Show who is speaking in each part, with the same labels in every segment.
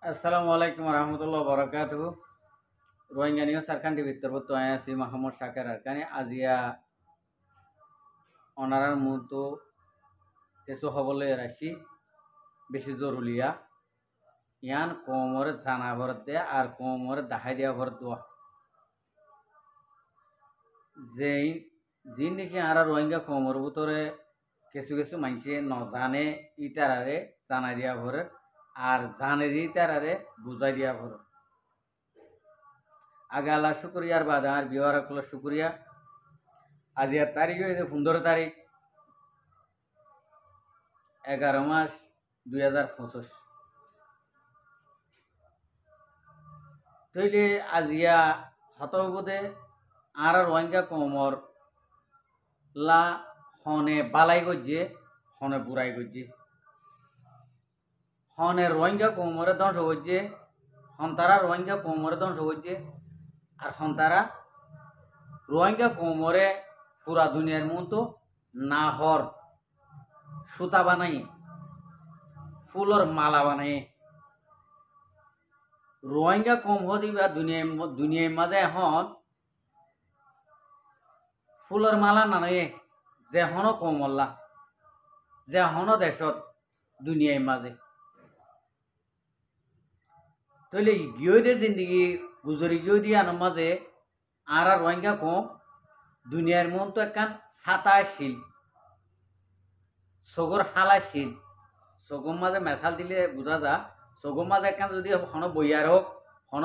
Speaker 1: আসসালামু আলাইকুম রহমতুল্লাহ বরকাত রোহিঙ্গা নিয়ে সারখান টিভির তরফ তো আছি মোহাম্মদ শাকের আরকানি আজিয়া অনারার মতো কিছু হবলে রাশি বেশি জরুলিয়া ইয়ান কোমর জানা ভরত দে আর কোমর দাহাই দিয়া ভরত দোয়া যে যিন নাকি আর রোহিঙ্গা কোমর ভিতরে কিছু কিছু মানুষে নজানে ইতারারে জানাই দিয়া ভরে আর জানে যে ইতারারে বুঝাই দিয়া ভরে আগে আল্লাহ শুক্রিয়ার বাদে আর বিহার শুক্রিয়া আজ এর তারিখ হয়েছে 15 তারিখ 11 মাস 2025 তৈলে আজিয়া হতবোধে আর রোহিঙ্গা কোমর লা হনে বালাই গজ্জে হনে বুড়াই গজ্জে হনে রোহিঙ্গা কোমরে ধ্বংস গজ্জে হন্তারা রোহিঙ্গা কোমরে ধ্বংস গজ্জে আর হন্তারা রোহিঙ্গা কোমরে পুরা দুনিয়ার মতো নাহর সুতা বানাই ফুলর মালা বানাই রোহিঙ্গা কম হদিবা দুনিয়ার মাঝে এখন ফুলর মালা নানয়ে যে হন কমল্লা যে হন দেশত দুনিয়ার মাঝে তৈলে গিয়ে দে জিন্দগি গুজরি গিয়ে দিয়ে আনার মাঝে আর রোহিঙ্গা কম দুনিয়ার মন তো একখান ছাতা শিল সগর হালা শিল সগর মাঝে মেশাল দিলে বোঝা যা সগর মাঝে একখান যদি হন বইয়ার হোক হন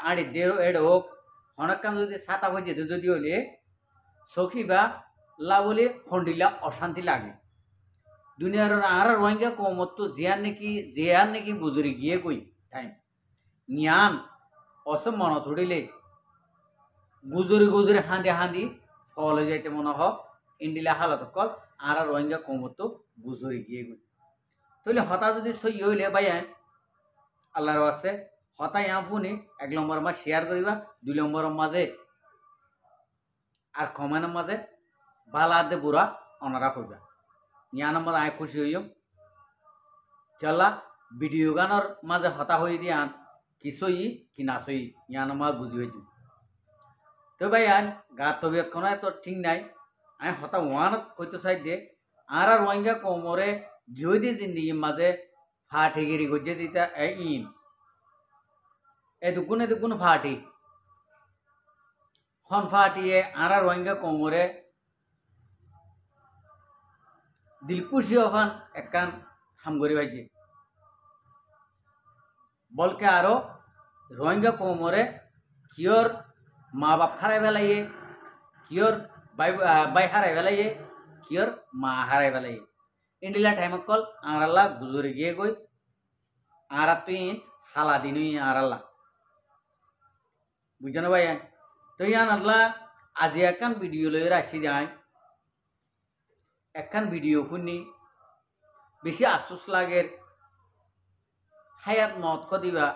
Speaker 1: আড়ি দে এড হোক হন একখান যদি ছাতা হয়ে যেতে যদি হলে সখিবা লা বলে খন্ডিলা অশান্তি লাগে দুনিয়ার আর রোহিঙ্গা কমত তো জিয়ার নাকি গুজরি গিয়ে কই টাইম জ্ঞান অসম মন ধরিলে গুজরি গুজরি হাঁদি হাঁদি ফলে যাইতে মনে হোক ইন্ডিলা হালত কল আর রোহিঙ্গা কমত তো গুজরি গিয়ে কই তাহলে হতা যদি সই হইলে বাইয়ান আল্লাহর আছে হতাই আপনি 1 নম্বর মাঝে শেয়ার করিবা 2 নম্বরের মাঝে আর কমেন্টের মাঝে বালা দে বুড়া অনারা কইবা নিয়া নম্বর আয় খুশি হইম চলা ভিডিও গানের মাঝে হতা হয়ে দিয়ে আন কি সই কি না সই নিয়া নম্বর বুঝি হইছি তো ভাইয়ান গার তবিয়ত কোনো এত ঠিক নাই আমি হতা ওয়ান কইতে চাই দে আর রোহিঙ্গা কোমরে গিয়ে দিয়ে জিন্দিগির মাঝে ফাটিগিরি গজে দিতা ইন এদুকুন ফাটি হন ফাটিয়ে আর রোহিঙ্গা কোমরে দিলকুশি ওখান একখান হামগরি ভাইছে বলকে আরো রোহিঙ্গা কোমরে কিয়র মা বাপ হারাই ফেলাইয়ে কিয়র বাই হারাই ফেলাইয়ে কিয়র মা হারাই ফেলাইয়ে ইন্ডিলা টাইম কল আল্লাহ গুজরে গিয়ে গই আর তুই হালা দিনই আল্লাহ বুঝছো না ভাই তো ইয়ান আল্লাহ আজি একখান ভিডিও লই রাখি যায় একখান ভিডিও শুনি বেশি আফসোস লাগের হায়াত মত দিবা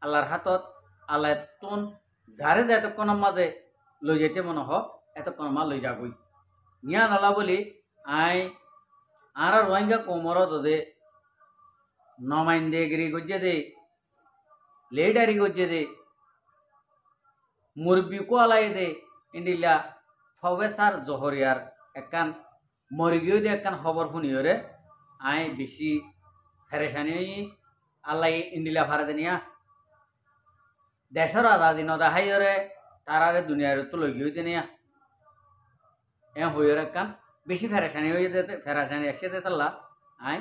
Speaker 1: আল্লাহর হাতত আল্লাহ তুন যারে যে এতক্ষণের মাঝে লই যেতে মনে হোক এতক্ষণ মা লই যাবই নিয়ান আল্লাহ বলি আই আর রোহিঙ্গা কোমর দে নমাইন দে গিরি গজ্জে দে লেডারি গজ্জে দে মুরবি কো আলাই দে ইন্ডিলা প্রফেসর জহরিয়ার একখান মরিগিও দিয়ে একখান খবর শুনিও রে আই বেশি ফেরেশানি আল্লাহ ইন্ডিলা ভাড়া দেনিয়া দেশের আধা দিন দেখাইরে তারারে দুনিয়ার তো লই গিয়ে দেনিয়া হইর একখান বেশি ফেরেশানি হয়ে যেতে ফেরাশানি একসাথে তাল্লা আই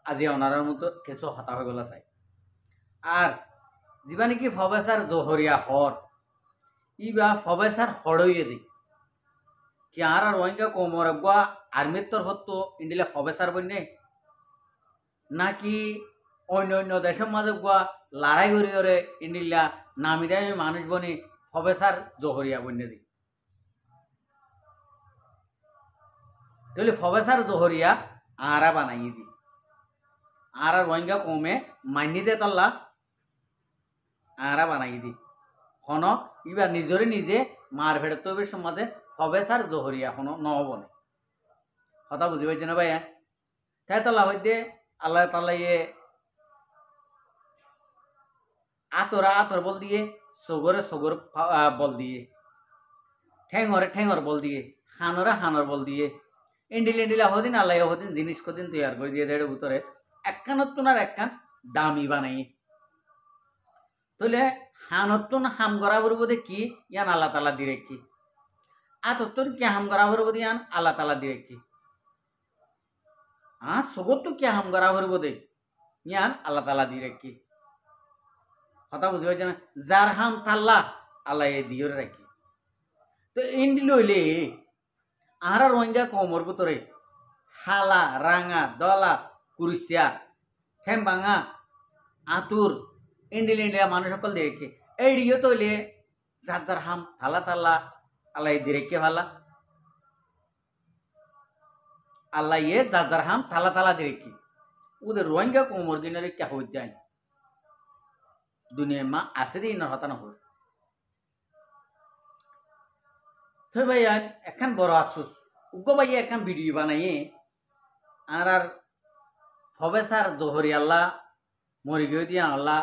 Speaker 1: আজি ওনার মতো কিছু হতা হয়ে গেল চাই আর যা নাকি প্রফেসর জহরিয়া হর ইবা প্রফেসর হড়ইয়ে দি কি আর রোহিঙ্গা কোমর গুয়া আর্মির তোর হতো ইন্ডিলা প্রফেসর বন্যে নাকি অন্য অন্য দেশের মাঝে গুয়া লড়াই করি করে ইন্ডিলা নামি দামি মানুষ বনি প্রফেসর জহরিয়া বন্যে দি তাহলে প্রফেসর জহরিয়া আরা বানাই দি আর রোহিঙ্গা কমে মানি দে তাল্লা আরা বানাই দি হন ইবা নিজরে নিজে মার ভেড়ে তবে সমাজে প্রফেসর জহরিয়া হন নবনে কথা বুঝি পাইছে না ভাইয়া তাই তাল্লা হইতে আল্লাহ তাল্লা আতরা আতর বল দিয়ে, সগরে সগর বল দিয়ে, ঠেঙরে ঠেঙর বল দিয়ে, হানরে হানর বল দিয়ে, এন্ডিল এন্ডিলা হদিন আল্লাহ হদিন জিনিস কদিন তৈয়ার করে দিয়ে দেড় ভিতরে একখানত্তুন আর একখান দামি বানাই। তাহলে হানত্তুন হাম করা বলবো কি ইয়ান আল্লাহ তালা দিয়ে কি, আতত্তর কি হাম করা বলবো ইয়ান আল্লাহ তালা দিয়ে কি, সগর তো কি হাম করা বলবো ইয়ান আল্লাহ তালা দিয়ে কি। কথা বুঝতে পারছি না? যার হাম তাল্লা আল্লাহ এ দিয়ে রাখি। তো এন্ডি লইলে আর রোহিঙ্গা কমর ভিতরে হালা রাঙা দলা কুরিসিয়া ঠেমবাঙা আতুর এন্ডিল এন্ডিয়া মানুষ সকল দেখে এইডিও তৈলে যার যার হাম থালা থাল্লা আল্লাহ দিরেকে ভালা, আল্লাহ ইয়ে যার যার হাম থালা থালা দিরেকি ওদের রোহিঙ্গা কোমর দিনের কে হয়ে যায় দুনিয়া মা আছে দিন হতানো হল। তো ভাই একখান বড় আফসোস উগ্র ভাই একখান ভিডিও বানাইয়ে আর প্রফেসর জহরি আল্লাহ মরি গিয়ে দিয়া আল্লাহ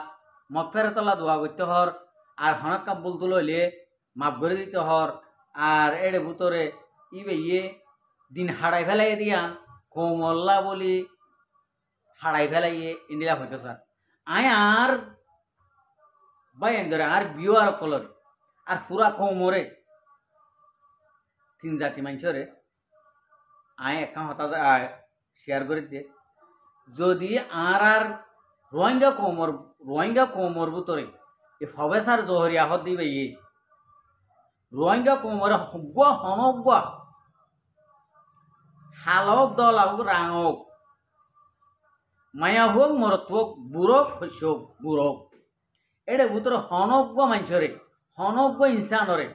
Speaker 1: মগফের তলা দোয়া করতে হর আর হনক কাব্বুল তুললে মাপ করে দিতে হর আর এড়ে ভিতরে ইয়ে দিন হাড়াই ফেলাই দিয়ান কোমল্লা বলি হাড়াই ফেলাইয়ে ইন্ডিয়া হইতো স্যার আয় আর বাইন ধরে আর বিও আর কলরে আর পুরা কোমরে তিন জাতি মানুষরে আয় একটা হতা শেয়ার করে দিয়ে যদি আর রোহিঙ্গা কোমর ভিতরে এ প্রফেসর জহরি আহত দিবে রোহিঙ্গা কোমরে হগুয়া হনগুয়া হালক দল হোক রাং হোক মায়া হোক মরত হোক বুড়ক শস্য হোক বুড়ক এড়ে ভিতরে হনজ্ঞ মানুষরে হনজ্ঞ ইনসানরে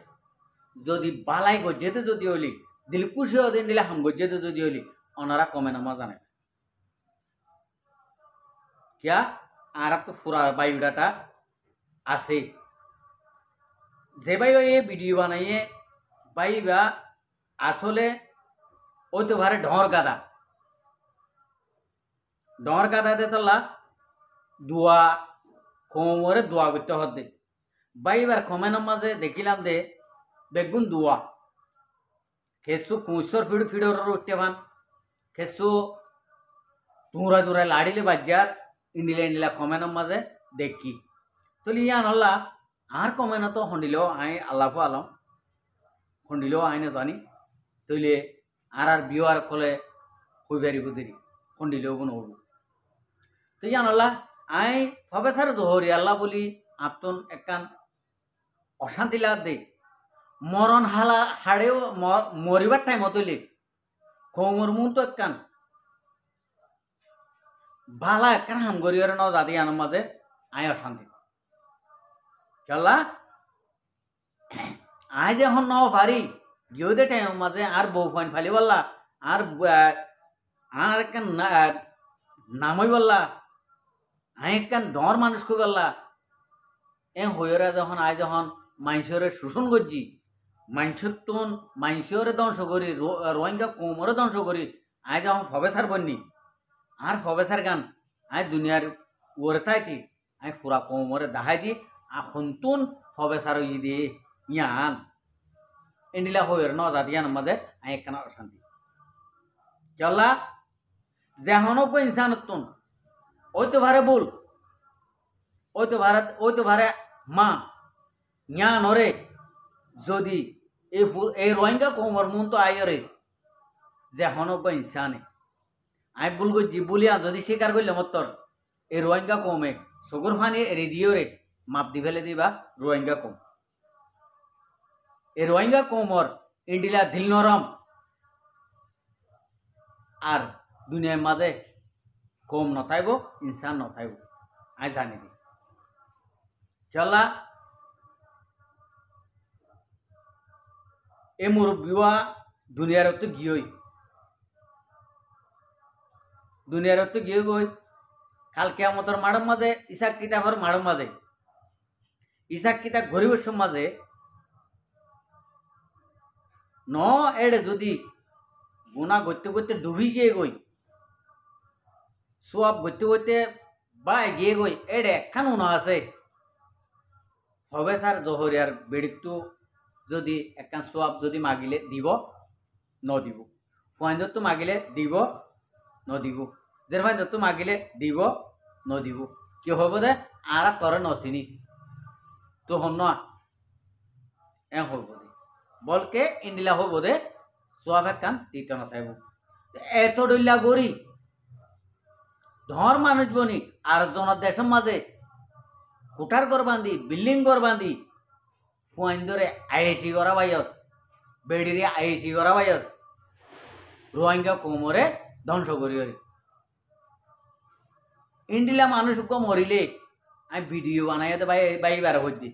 Speaker 1: যদি বালাই গজ্জেতে যদি হইলি দিল খুশি দিন দিলে হাম গজ্জেতে যদি হইলি ওনারা কমে নামা জানে क्या আর তো পুরা বায়ুডাটা আছে যে ভাই এ ভিডিও বানাইয়ে ভাইবা আসলে ওই তো ভারে ঢর গাদা দে তোলা দোয়া কোমরে দোয়া করতে হতে বাইবার কমেনের মাঝে দেখিলাম দে বেগুন দোয়া খেসু কুঁসর ফিডর উঠতে ভান খেসু তুঁরা লাড়িলে বাজার ইন্ডিলা ইন্ডিলা কমেনের মাঝে দেখি তুলি ইয়ান আল্লাহ আর কমেন তো হন্ডিলেও আই আল্লাহ আলম হন্ডিলেও আইনে জানি তৈলে আর বিও আর কলে হইবারিব দেরি হন্ডিলেও বোন হব তো ইয়ান আল্লাহ আই প্রফেসর জহরি আল্লাহ বলি আপতন একখান অশান্তি লাগ দে মরণ হাড়েও মরিবার টাইম হতইলে কোমর মুন তো একখান বালা একখান হামগরিয়র ন জাতি আনার মাঝে আয় অশান্তি চলা আয় যখন ন পারি গিয়ে দে টাইম মাঝে আর বউ ফাইন ফালি বললা আর একখান নামই বললা আয় একখান ডর মানুষ কই বললা এ হইরা যখন আয় যখন মাইনসরে শোষণ করছি মাইনসরে ধ্বংস করি রোহিঙ্গা কোমরে ধ্বংস করি আয় যখন প্রফেসর বন্নি আর প্রফেসর গান আয় দুনিয়ার ওরে তাইতি আয় পুরা কোমরে দাহাই দি আখুন প্রফেসর ই দিয়ে ইয়ান এন্ডিলা হইর ন জাতি ইয়ান মাঝে আয় একখানা অশান্তি চলা যেহনক ইনসানতুন ওই তো ভারে বল ওই তো ভারে মা ঞা নরে যদি এই রোহিঙ্গা কোমর মুন তো আয়রে যেহনক ইনসানে আই ভুল করছি বলিয়া যদি স্বীকার করলে মত্তর এই রোহিঙ্গা কমে সগর ফানি এড়ে দিও রে মাপ দি ফেলে দিবা রোহিঙ্গা কম এই রোহিঙ্গা কমর ইন্ডিলা দিল নরম আর দুনিয়ার মাঝে কম নথাইব ইনসান নথাইব আই জানি দি চলা এ মোর বিওয়া দুনিয়ার তো গিয়ে গই কাল কেয়ামতের মাড়ম মাঝে ইসাক কিতাবের মাড়ম মাঝে ইসাক কিতাব গরিবের মাঝে ন এড়ে যদি গুণা করতে ডুবি গিয়ে গই সোয়াব করতে বা এগিয়ে গই এড়ে একখান উনা আছে হবে স্যার জহরিয়ার বেড়িতো যদি একখান সোয়াব যদি মাগিলে দিব নদিব ফাইন্দর তো মাগিলে দিব নদিব যে ফাইন্দর তো মাগিলে দিব নদিব কি হব দে আর তরে নচিনি তো হন এ হব দে বলকে ইন্ডিলা হব দে সোয়াব একখান দিতে না চাইব এত ডইলা গড়ি ধর মানুষ বনি আর জনের দেশের মাঝে কোঠার ঘর বান্ধি বিল্ডিং ঘর বান্ধি ফুয়াইন্দরে আইএসি করা বাইস বেড়িরে আইএসি করা বাইস রোহিঙ্গা কোমরে ধ্বংস করি ইন্ডিলা মানুষ মরিলে আমি ভিডিও বানাই বাইবার হইতে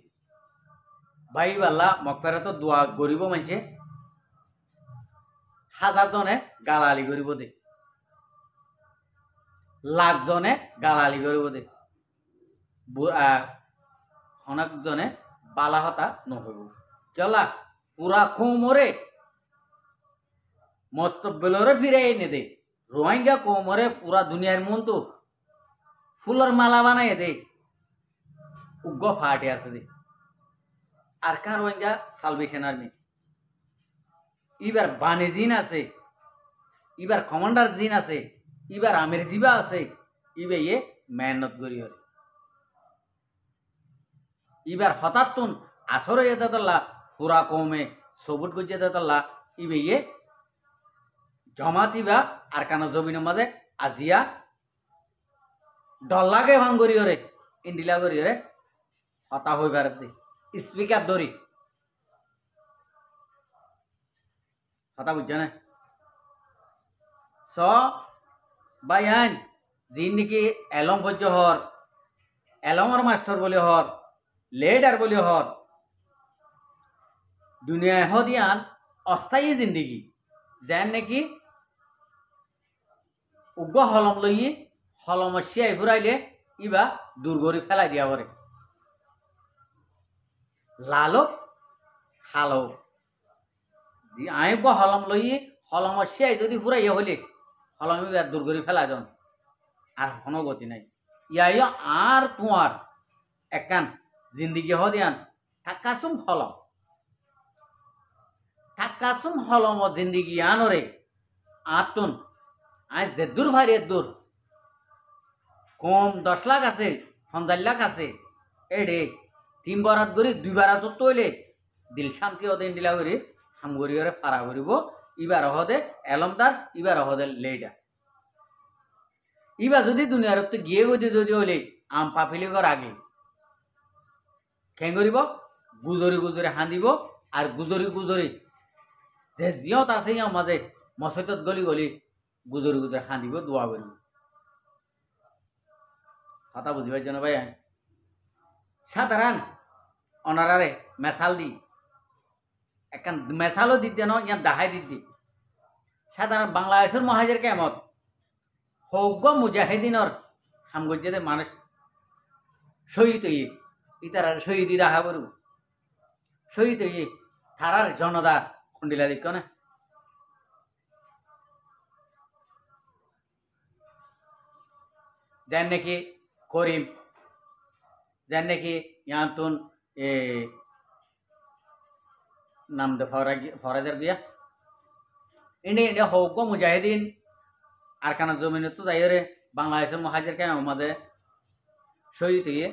Speaker 1: বাইবাল্লা মকফেরা তো দোয়া গরিব মানছে 1000 জনে গালালি করিব দে লাখ জনে গালালি করিব দে অনেক জনে বালা হতা নহইব চলা পুরা কোমরে মস্তবেলরে ফিরে এনে দে রোহিঙ্গা কোমরে পুরা দুনিয়ার মন তো ফুলের মালা বানাই দে উগ্র ফাটে আছে দে আর কার রোহিঙ্গা সালভেশন আর্মি এবার বানে জিন আছে এবার কমান্ডার জিন আছে এবার আমের জিবা আছে ইবে ইয়ে মেহনত করি হরে এবার হঠাৎ তুন আসরে যেতে তোলা পুরা কমে সবুট গুজ যেতে তোলা ইবে ইয়ে জমাতিবা আর কানা জমিনের মাঝে আজিয়া ডল্লাকে ভাঙ করি হরে ইন্ডিলা করি হরে হতা হইবার দে স্পিকার ধরি কথা বুঝছে না স বাইন দিন নাকি এলম ভোজ্য হর এলমর মাস্টার বলে হর লেডার বলে হর দুনিয়ায় হদিয়ান অস্থায়ী জিন্দিগি যেন নাকি উগ্র হলম লই হলম শিয়াই ফুরাইলে ইবা দূর করে ফেলাই দিয়া পরে লালো হালো জি আইব হলম লই হলম শিয়াই যদি ফুরাইয়া হইলে হলম ইবার দূর করে ফেলাই দন আর কোনো গতি নাই ইয়াই আর তোমার একান জিন্দিগি হদিয়ান থাকাসুম হলম জিন্দিগি আনরে আতুন আজ যে দূর ভাই দূর কম 10 লাখ আছে 50 লাখ আছে এডে 3 বারাত করি 2 বারাত তৈলে দিল শান্তি হদে ইন্ডিলা করি হাম করি ওরে পারা করিব ইবার হদে এলমদার ইবার হদে লেডা ইবা যদি দুনিয়ার তো গিয়ে গতি যদি হলে আম পাপিলি কর আগে কেন করিব গুজরি গুজরি হাঁদিব আর গুজরি যে জিয়ত আছে ইয়ার মাঝে মসজিদত গলি গুজরি হাঁদিব দোয়া করিব কথা বুঝিবার জন্য ভাই সাধারণ অনারারে মেসাল দি একখান মেসালও দিতে ন ইয়ার দাহাই দিতে সাধারণ বাংলাদেশের মহাজের কেমত হৌগ মুজাহিদিনর হামগজ্জেদের মানুষ শহীদ হইয়ে ইতার শহীদি রাখা করব শহীদ হইয়ে থারার জনতা খন্ডিলা দিক না যেন নাকি করিম যেন নাকি ইয়াতুন নাম দে ফরাদের গিয়া ইন্ডিয়া হৌগ মুজাহিদিন আর কানা জমিনে তো যাই রে বাংলাদেশের মহাজের কেন আমাদের শহীদ হইয়ে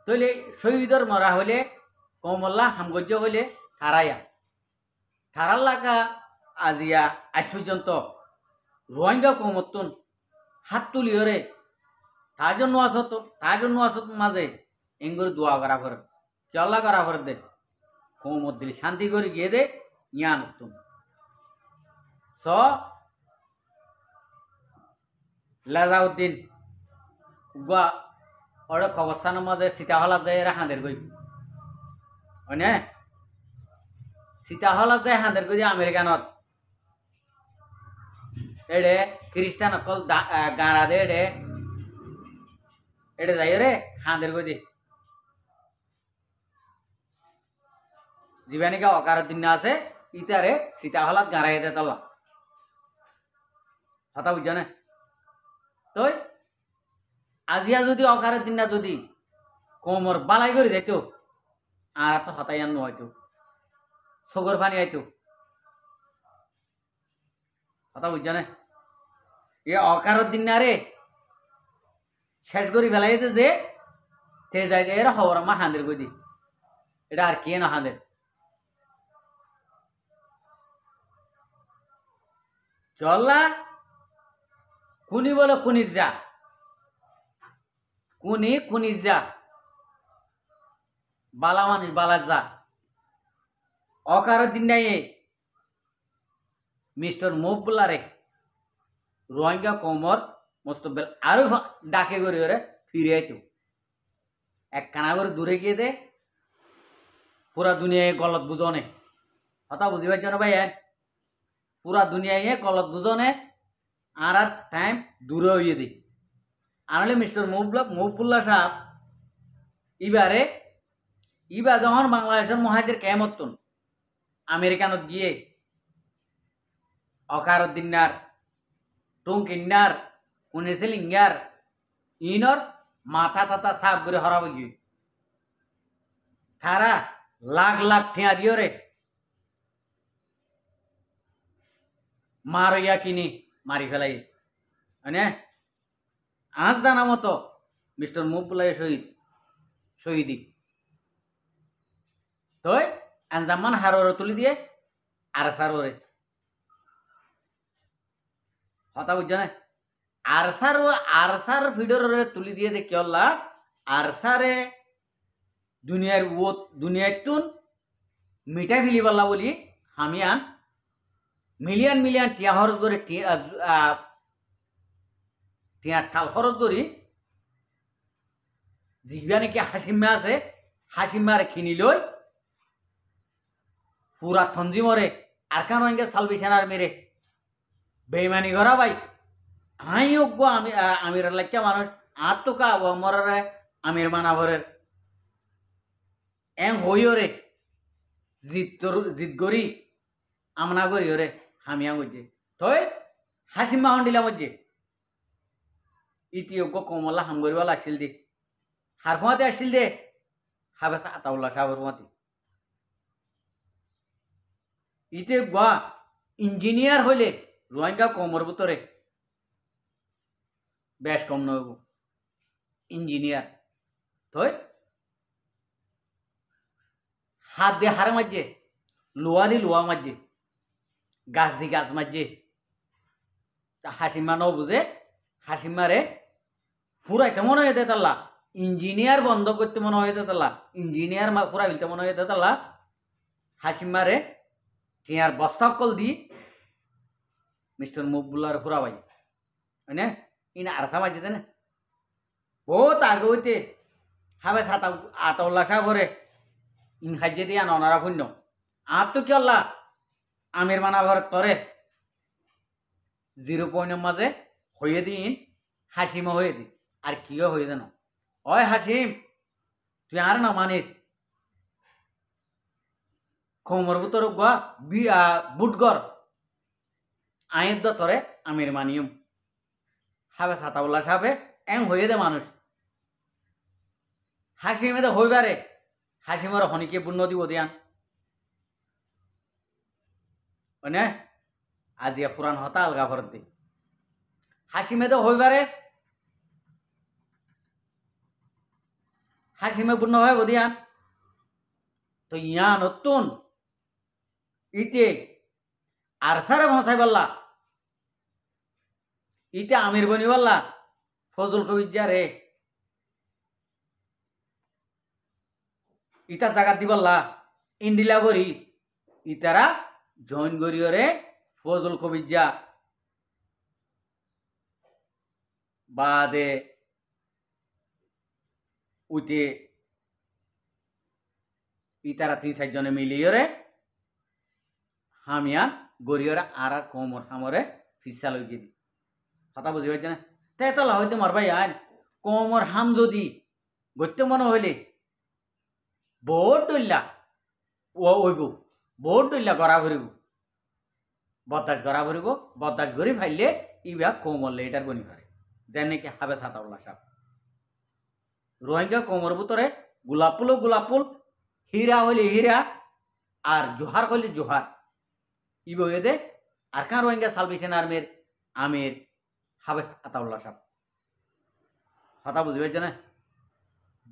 Speaker 1: তৈলে শহীদর মরা হলে কমল্লা হামগজ্য হইলে থারাইয়া থারার লাগা আজিয়া আজ পর্যন্ত রোহিঙ্গা কমতুন হাত তুলি হরে তাজন নোয়াসত মাঝে এঙ্গুর দোয়া করা ফর চল্লা করা ফর দে কমত দিলে শান্তি করে গিয়ে দে ইয়ান তুম স লাজাউদ্দিন গুয়া ওরে কবরস্থানের মাঝে সীতাহলা যায় এরা হাঁদের গই অনে সীতাহলা যায় হাঁদের গই আমেরিকানত এডে খ্রিস্টান অকল গাঁড়া দে এডে যাই রে হাঁদের গই দে জীবানিকা অকারের দিন আছে ইতারে সীতাহলাত গাঁড়াই দে তলা কথা বুঝছ না তই আজিয়া যদি অকারের দিন না যদি কোমর বালাই করে যাইতো আর তো হতাই আনো হয়তো সগর পানি আইতো কথা বুঝছ না এ অকারর দিন না রে শেষ করি ফেলাইতে যে তে যাই এরা খবর আমার হাঁদের গদি এটা আর কে না হাঁদের চল্লা কুনি বলো কুনিস যা কুনিস যা বালা মানুষ বালা যা অকারর দিন নাই মিস্টার মুবুল্লারে রোহিঙ্গা কোমর মোস্তবেল আরো ডাকে করে ওরে ফিরে আইতো এক কানা করে দূরে গিয়ে দে পুরা দুনিয়ায় গলত বুঝনে কথা বুঝি পারছ না ভাই পুরা দুনিয়ায় গলত বুঝনে আর টাইম দূরে হইয়ে দি আনলে মিস্টার মুবুল্লাহ সাহেব ইবার যখন বাংলাদেশের মহাজের কেমতন আমেরিকানত গিয়ে অকারুদ্দিনার টুঙ্কিন্নার উনিসিলিঙ্গার ইনর মাথা টাথা সাফ করে হরাব গিয়ে তারা লাখ লাখ ঠিয়া দিও রে মারইয়া কিনি মারি ফেলাই মানে আজ জানা মতো মিস্টার মুবুল্লাহ শহীদি তই আঞ্জামান হাররে তুলি দিয়ে আর সাররে কথা বুঝছো না আরসার ফিডরে তুলি দিয়ে দে কেলা আরসারে দুনিয়ার মিঠাই ফেলি পাল্লা বলি হামিয়ান মিলিয়ন মিলিয়ন টিয়া খরচ করে টিয়ার ঠাল খরচ করি জিগবা নাকি হাসিমা আছে হাসিমারে কিনি লই পুরা থঞ্জি মরে আর কারণ সালভেশন আর মেরে বেইমানি করা ভাই হাই অজ্ঞ আমির লাইকা মানুষ আর তো কা মরারে আমির মানাভরের এম হইও রে জিত গরি আমনা করি ওরে হামিয়া মধ্যে তই হাসিমা হন্ডিলা মধ্যে ইতি অজ্ঞ কমলা হাম করিবালা আসিল দে হার ফোঁয়াতে আসিল দে হাবে আতাউল্লাহ সাহেবের ফোঁয়াতে ইতে গা ইঞ্জিনিয়ার হইলে রোহিঙ্গা কমর ভিতরে বেশ কম নব ইঞ্জিনিয়ার তই হাত দিয়ে হারে মাঝে লোয়া দি লোয়া মাঝে গাছ দি গাছ মাঝে হাসিমা ন বুঝে হাসিমারে ফুরাইতে মনে হয়ে তাল্লা ইঞ্জিনিয়ার বন্ধ করতে মনে হয়ে তাল্লা ইঞ্জিনিয়ার ফুরা ফেলতে মনে হয়ে তাল্লা হাসিমারে টিয়ার বস্তা কল দি মিস্টার মুবুল্লার ফুরা ভাই হয়নে ইন আরসা মাঝে না বহুত আগে হইতে হাবে আতাউল্লাহ সাহেব করে ইন হাজ্যে দিয়া ননারা শূন্য আর তো কি আল্লাহ আমির মানা ঘর তরে 0 পয়েন্টের মাঝে হয়ে দিন হাসিমা হয়ে দি আর কিও হয়ে দেন ওই হাসিম তুই আর না মানিস কোমর ভিতর বুটগর আয়ের দ তরে আমির মানিয়ম হাবে সাতাউল্লাহ সাহেবে এম হয়ে দে মানুষ হাসিমে তো হইবারে হাসিমার হনিকে বুন্ন দিব দিয়ান মানে আজিয়া ফুরান হতা আলগা ভরত দি হাসিমে তো হইবারে হাসিমে বুন্ন হয় বদিয়ান তো ইয়া নতুন ইতে আরসারে ভাষাই বললা ইতে আমির বনি বললা ফজল কবির যা রে ইতা জাগাত দি বললা ইন্ডিলা করি ইতারা জয়েন করিও রে ফজল কবির যা বাদে উইতে ইতারা 3-4 জনে মিলিয়ে রে হামিয়ান গরিয়রা আর কোমর হামরে ফিসা লই দি কথা বুঝি পাইছ না তাই তো হইতে মারবাই আইন কোমর হাম যদি গত্য মনে হইলে বহুত ডইলা ও ওইব বহুত ডইলা গড়া ভরিব বদাস গড়া ভরিব বদাস গড়ি ফাইলে ইবা কোমর লেটার বনি পারে যেন নাকি হাবে সাতাউল্লাহ সাহেব রোহিঙ্গা কমর ভিতরে গোলাপ ফুল গোলাপ ফুল, হীরা হইলে হীরা, আর জোহার হইলে জোহার। ই বইয়ে দে আর কান রোহিঙ্গা সালভেশন আর্মির আমির হাফেজ আতাউল্লাহ সাহেব। কথা বুঝি পাইছে না?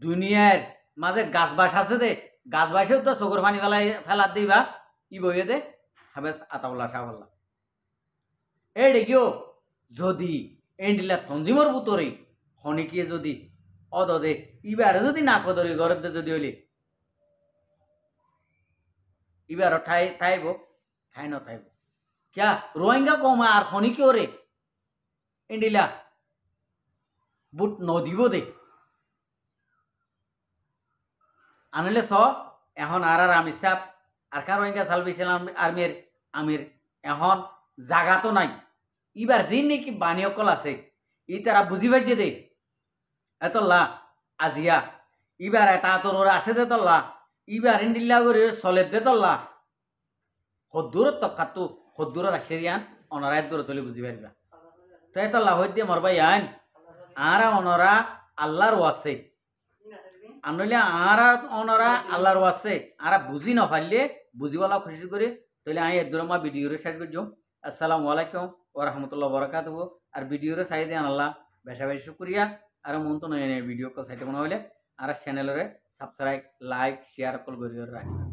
Speaker 1: দুনিয়ার মাঝে গাছ বাস আছে দে, গাছ বাসেও তো চকুর পানি ফেলার দিবা। ই বইয়ে দে হাফেজ আতাউল্লাহ সাহেব। এই দেখিও যদি এন্ডিলা তঞ্জিমর ভিতরে হনিকিয়ে যদি অদে ইবারে যদি না কদরি গরদ যদি হইলে ইবার ঠাই থাইব ঠাই ন থাইব ক্যা রোহিঙ্গা কমা আর হনিকিও রে এন্ডিলা বুট নদিব দে আনলে স এখন আর আমির সাহেব আর কার রোহিঙ্গা সালভেশন আর্মির আমির এখন জাগা তো নাই। ইবার যে নাকি বানিয়কল আছে ই তারা বুঝি পাইছে দে এতল্লা আজিয়া ইবার এটা তোর আছে দে তল্লা ইবার ইন্ডিল্লা করে চলে দে তল্লা সদ্দূরত তকাতো সদ্দূরত আসে দিয়ান অনরায় দূরে তুলে বুঝি পারবা। তাই তল্লা হইত দিয়ে মরবাই আইন আর অনরা আল্লাহর ওয়াসে আমনলে আর অনরা আল্লাহর ওয়াসে আর বুঝি না পারলে বুঝিওয়ালা খুশি করে তাহলে আমি এর দূরে আমার ভিডিওরে শেষ করছি। আসসালামু আলাইকুম ওয়া রাহমাতুল্লাহি ওয়া বারাকাতুহু। আর ভিডিওরে চাই দিয়ে আল্লাহ বেশা বেশি শুকরিয়া। আর মন তো নয় ভিডিও চাইতে মনে হলে আর চ্যানেলরে সাবস্ক্রাইব লাইক শেয়ার কল করিয়ে রাখবেন।